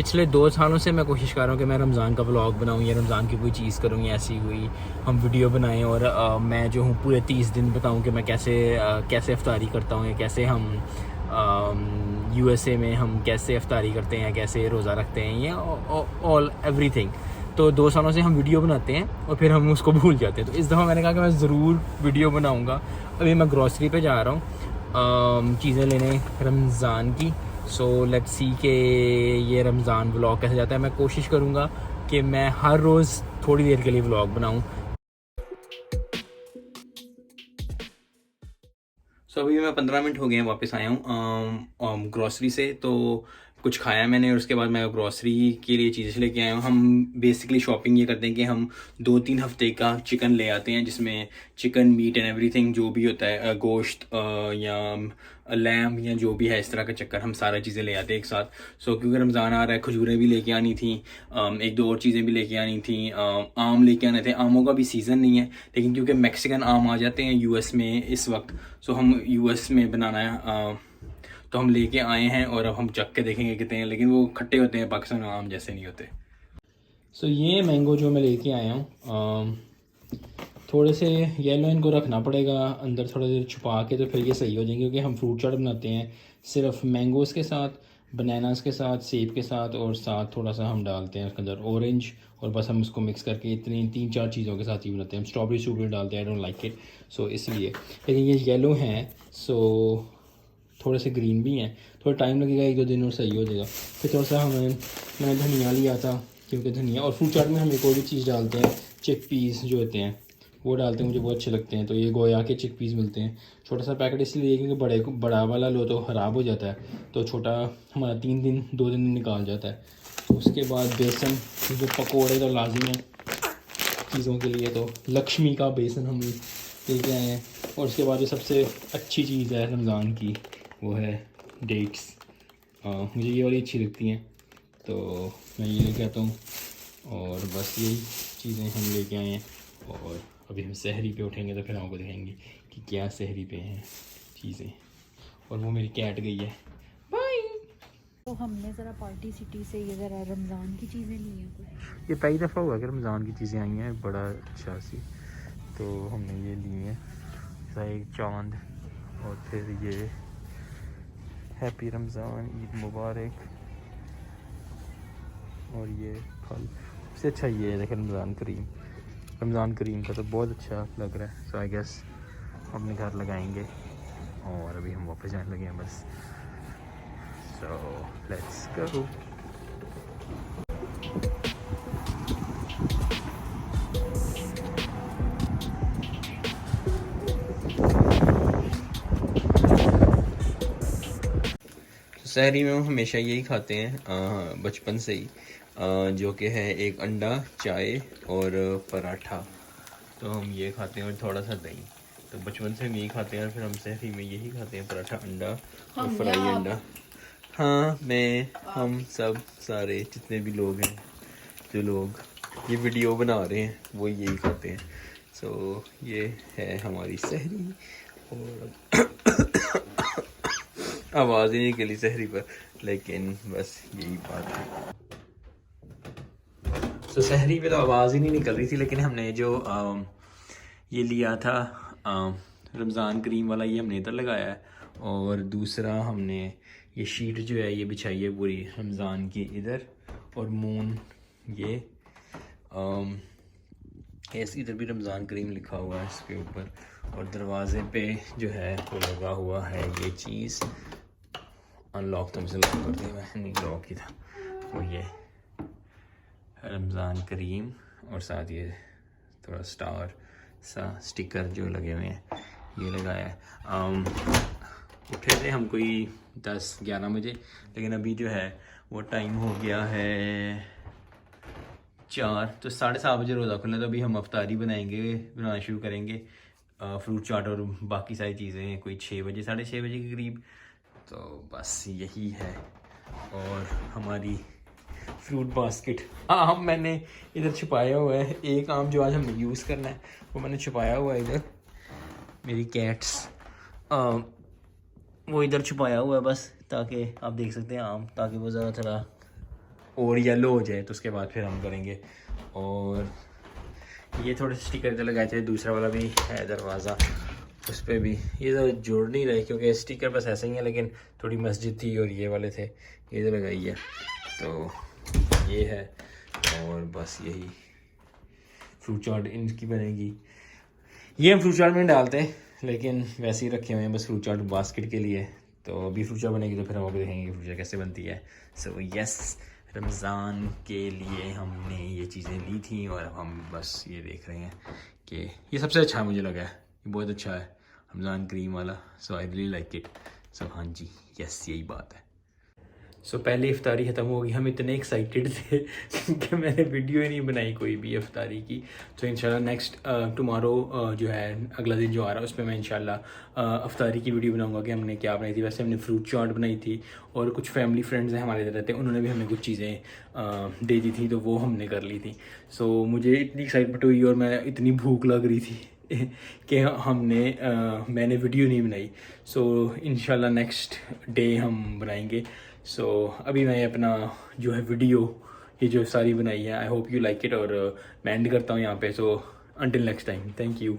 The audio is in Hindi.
पिछले 2 सालों से मैं कोशिश कर रहा हूँ कि मैं रमज़ान का व्लॉग बनाऊँ या रमज़ान की कोई चीज़ करूँ या ऐसी कोई हम वीडियो बनाएं और मैं जो हूँ पूरे 30 दिन बताऊँ कि मैं कैसे इफ्तारी करता हूँ या कैसे हम यूएसए में हम कैसे इफ्तारी करते हैं या कैसे रोज़ा रखते हैं या ऑल एवरीथिंग। तो 2 सालों से हम वीडियो बनाते हैं और फिर हम उसको भूल जाते हैं। तो इस दफ़ा मैंने कहा कि मैं ज़रूर वीडियो बनाऊँगा। अभी मैं ग्रॉसरी पे जा रहा हूँ चीज़ें लेने रमज़ान की। सो लेट्स सी के ये रमज़ान व्लॉग कैसे जाता है। मैं कोशिश करूँगा कि मैं हर रोज़ थोड़ी देर के लिए व्लॉग बनाऊँ। सो अभी मैं 15 मिनट हो गए हैं वापस आया हूँ ग्रॉसरी से। तो कुछ खाया मैंने और उसके बाद मैं ग्रॉसरी के लिए चीज़ें लेके आया हूँ। हम बेसिकली शॉपिंग ये करते हैं कि हम 2-3 हफ्ते का चिकन ले आते हैं, जिसमें चिकन मीट एंड एवरीथिंग जो भी होता है, गोश्त या लैम्ब या जो भी है, इस तरह का चक्कर हम सारा चीज़ें ले आते हैं एक साथ। सो क्योंकि रमज़ान आ रहा है, खजूरें भी लेके आनी थी, एक दो और चीज़ें भी लेके आनी थी, आम लेके आने थे। आमों का भी सीज़न नहीं है, लेकिन क्योंकि मैक्सिकन आम आ जाते हैं यूएस में इस वक्त, सो हम यूएस में बनाना है तो हम लेके आए हैं और अब हम चख के देखेंगे कितने हैं, लेकिन वो खट्टे होते हैं, पाकिस्तान आम जैसे नहीं होते। सो ये मैंगो जो मैं लेके आया हूँ, थोड़े से येलो इनको रखना पड़ेगा अंदर थोड़ा देर छुपा के, तो फिर ये सही हो जाएंगे। क्योंकि हम फ्रूट चाट बनाते हैं सिर्फ मैंगोज़ के साथ, बनानास के साथ, सेब के साथ, और साथ थोड़ा सा हम डालते हैं उसके अंदर ऑरेंज, और बस हम उसको मिक्स करके इतनी 3-4 चीज़ों के साथ ही बनाते हैं। हम स्ट्रॉबेरी डालते हैं, आई डोंट लाइक इट, सो इसलिए। लेकिन ये येलो हैं, सो थोड़े से ग्रीन भी हैं, थोड़ा टाइम लगेगा, 1-2 दिन और सही हो जाएगा। फिर थोड़ा सा मैंने धनिया लिया था, क्योंकि धनिया और फ्रूट चाट में हम एक और भी चीज़ डालते हैं, चिक पीस जो होते हैं वो डालते हैं, मुझे बहुत अच्छे लगते हैं। तो ये गोया के चिक पीस मिलते हैं, छोटा सा पैकेट इसलिए क्योंकि बड़ा वाला लो तो ख़राब हो जाता है, तो छोटा हमारा 2 दिन निकाल जाता है। तो उसके बाद बेसन, जो पकोड़े तो लाजिम है चीज़ों के लिए, तो लक्ष्मी का बेसन हम लेके आए हैं। और उसके बाद जो सबसे अच्छी चीज़ है रमज़ान की, वो है डेट्स। मुझे ये वाली अच्छी लगती हैं, तो मैं ये लेके आता हूँ। और बस यही चीज़ें हम लेके आए हैं, और अभी हम सहरी पे उठेंगे तो फिर आपको दिखाएंगे कि क्या सहरी पे हैं चीज़ें। और वो मेरी कैट गई है, बाय। तो हमने ज़रा पार्टी सिटी से ये ज़रा रमज़ान की चीज़ें ली हैं कुछ। ये पहली दफ़ा हुआ कि रमज़ान की चीज़ें आई हैं, बड़ा अच्छा सी। तो हमने ये ली हैं, जैसा एक चांद, और फिर ये हैप्पी रमज़ान, ईद मुबारक, और ये फल। सबसे अच्छा ये है, देखें, रमज़ान करीम का तो बहुत अच्छा लग रहा है। सो आई गेस अपने घर लगाएंगे, और अभी हम वापस जाने लगे हैं बस। So let's go. सहरी में हम हमेशा यही खाते हैं बचपन से ही, जो कि है एक अंडा, चाय और पराठा। तो हम ये खाते हैं और थोड़ा सा दही। तो बचपन से हम यही खाते हैं, और फिर हम सहरी में यही खाते हैं, पराठा, अंडा और फ्राई अंडा। हाँ, हम सब सारे जितने भी लोग हैं, जो लोग ये वीडियो बना रहे हैं, वो यही खाते हैं। सो ये है हमारी सहरी। और आवाज़ ही नहीं निकली सहरी पर, लेकिन बस यही बात है। तो सहरी पे तो आवाज़ ही नहीं निकल रही थी, लेकिन हमने जो ये लिया था रमज़ान करीम वाला, ये हमने इधर लगाया है। और दूसरा हमने ये शीट जो है ये बिछाई है पूरी रमज़ान की इधर, और मून ये इधर भी रमज़ान करीम लिखा हुआ है इसके ऊपर। और दरवाजे पे जो है वो लगा हुआ है ये चीज़, अनलॉक तो मुझे लॉक कर दिया, मैं नहीं लॉक ही था। वो ये रमज़ान करीम, और साथ ये थोड़ा स्टार सा स्टिकर जो लगे हुए हैं ये लगाया है। उठे थे हम कोई 10-11 बजे, लेकिन अभी जो है वो टाइम हो गया है 4, तो 7:30 बजे रोज़ा खुलना। तो अभी हम अफ्तारी बनाना शुरू करेंगे, फ्रूट चाट और बाकी सारी चीज़ें कोई 6 बजे, 6:30 बजे के करीब। तो बस यही है। और हमारी फ्रूट बास्केट, आम मैंने इधर छुपाया हुआ है, एक आम जो आज हमने यूज़ करना है वो मैंने छुपाया हुआ है इधर। मेरी कैट्स वो इधर छुपाया हुआ है बस, ताकि आप देख सकते हैं आम, ताकि वो ज़रा थोड़ा और येलो हो जाए तो उसके बाद फिर हम करेंगे। और ये थोड़े से स्टिकर इधर लगाए थे, दूसरा वाला भी है दरवाज़ा, उस पर भी ये तो जोड़ नहीं रहे क्योंकि स्टिकर बस ऐसे ही है, लेकिन थोड़ी मस्जिद थी और ये वाले थे, ये तो लगाई है। तो ये है, और बस यही फ्रूट चाट इनकी बनेगी। ये हम फ्रूट चाट में डालते हैं, लेकिन वैसे ही रखे हुए हैं बस फ्रूट चाट बास्केट के लिए। तो अभी फ्रूट चाट बनेगी तो फिर हम अभी देखेंगे फ्रूट चाट कैसे बनती है। सो यस, रमज़ान के लिए हमने ये चीज़ें ली थी और अब हम बस ये देख रहे हैं कि ये सबसे अच्छा मुझे लगा है, ये बहुत अच्छा है रमज़ान क्रीम वाला। सो आई रियली लाइक इट। सो हाँ जी, यस यही बात है। सो पहले इफ्तारी ख़त्म हो गई, हम इतने एक्साइटेड थे कि मैंने वीडियो ही नहीं बनाई कोई भी इफ्तारी की। तो इंशाल्लाह नेक्स्ट टुमारो जो है अगला दिन जो आ रहा है उस पर मैं इंशाल्लाह इफ्तारी की वीडियो बनाऊंगा कि हमने क्या बनाई थी। वैसे हमने फ्रूट चाट बनाई थी और कुछ फैमिली फ्रेंड्स हैं हमारे इधर रहते हैं, उन्होंने भी हमें कुछ चीज़ें दे दी थी तो वो हमने कर ली थी। सो मुझे इतनी एक्साइटमेंट हुई और मैं इतनी भूख लग रही थी कि मैंने वीडियो नहीं बनाई। सो इंशाल्लाह नेक्स्ट डे हम बनाएंगे। सो अभी मैं अपना जो है वीडियो ये जो सारी बनाई है, I hope you like it, और मैं एंड करता हूँ यहाँ पे। So until next time, thank you.